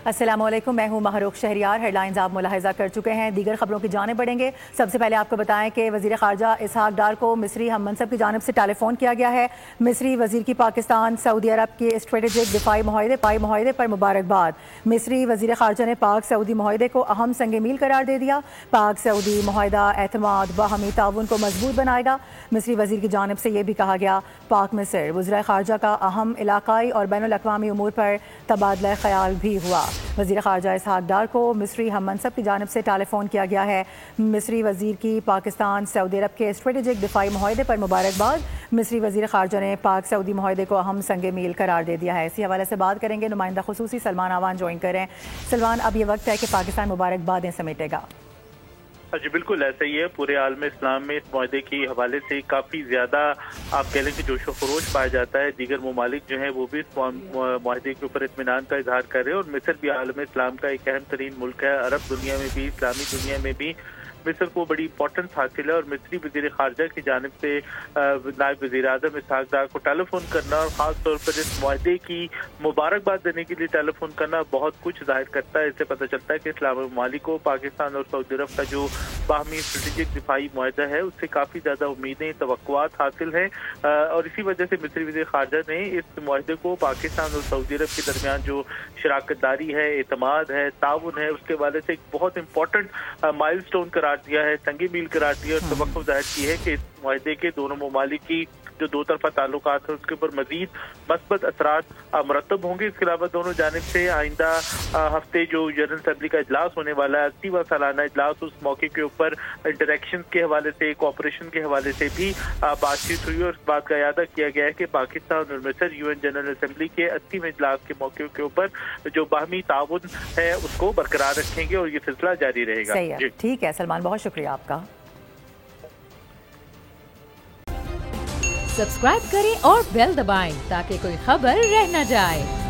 अस्सलामुअलैकुम, मैं हूं महरूख शहरियार। हेडलाइंस आप मुलाहिजा कर चुके हैं। दीगर खबरों की जाने बढ़ेंगे। सबसे पहले आपको बताएं कि वज़ीर ख़ारजा इसहाक डार को मिस्री हम मनसब की जानिब से टेलीफोन किया गया है। मिस्री वज़ीर की पाकिस्तान सऊदी अरब के स्ट्रेटेजिक दिफाई मुआहिदे पर मुबारकबाद। मिस्री वज़ीर ख़ारजा ने पाक सऊदी मुआहिदे को अहम संग मील करार दे दिया। पाक सऊदी मुआहिदा एतमाद बाहमी ताउन को मजबूत बनाएगा। मिस्री वज़ीर की जानिब से यह भी कहा गया पाक मिस्र वज़ीर ख़ारजा का अहम इलाकाई और बैनुल अक़वामी उमूर पर तबादला ख्याल भी हुआ। वज़ीर ख़ारजा इसहाक डार को मिस्री हम मनसब की जानिब से टेलीफोन किया गया है। मिस्री वज़ीर की पाकिस्तान सऊदी अरब के स्ट्रेटेजिक दिफाई मुआहिदे पर मुबारकबाद। मिस्री वज़ीर ख़ारजा ने पाक सऊदी मुआहिदे को अहम संग मील करार दे दिया है। इसी हवाले से बात करेंगे। नुमाइंदा खुसूसी सलमान आवान ज्वाइन करें। सलमान, अब ये वक्त है कि पाकिस्तान मुबारकबादें समेटेगा। जी बिल्कुल ऐसा ही है। पूरे आलम इस्लाम में इस मुआहदे के हवाले से काफ़ी ज़्यादा आप कह लें कि जोशो खरोश पाया जाता है। दीगर ममालिक जो हैं वो भी इस मुआहदे के ऊपर इत्मीनान का इजहार कर रहे हैं और मिस्र भी आलम इस्लाम का एक अहम तरीन मुल्क है। अरब दुनिया में भी, इस्लामी दुनिया में भी मिस्र को बड़ी इंपॉर्टेंस हासिल है और मिस्री वज़ीर ख़ारजा की जानिब से नायब वज़ीर आज़म इसहाक डार को टेलीफोन करना और ख़ास तौर पर इस मुआहदे की मुबारकबाद देने के लिए टेलीफोन करना बहुत कुछ जाहिर करता है। इससे पता चलता है कि इस्लामी ममालिक को पाकिस्तान और सऊदी अरब का जो बाहमी स्ट्रेटेजिक दिफाई मुआहदा है उससे काफ़ी ज़्यादा उम्मीदें, तवक्कुआत हासिल हैं और इसी वजह से मिस्री वज़ीर ख़ारजा ने इस मुआहदे को पाकिस्तान और सऊदी अरब के दरमियान जो शराकतदारी है, एतमाद है, ताउन है, उसके हवाले से एक बहुत इंपॉर्टेंट माइलस्टोन करार दिया है, संगी मील करार दिया और तवक्को जाहिर की है कि इस मुआहदे के दोनों ममालिक की जो दो तरफा ताल्लुकात है उसके ऊपर मजीद मस्बत असरात मुरतब होंगे। इसके अलावा दोनों जानिब से आइंदा हफ्ते जो जनरल असम्बली का इजलास होने वाला है, 80वां सालाना इजलास, उस मौके के ऊपर इंटरेक्शन के हवाले से, कोऑपरेशन के हवाले से भी बातचीत हुई और इस बात का यादा किया गया है कि पाकिस्तान और मिस्र यूएन जनरल असम्बली के 80वें इजलास के मौके के ऊपर जो बाहमी ताउन है उसको बरकरार रखेंगे और ये सिलसिला जारी रहेगा। सही है, ठीक है सलमान, बहुत शुक्रिया आपका। सब्सक्राइब करें और बेल दबाएं ताकि कोई खबर रह न जाए।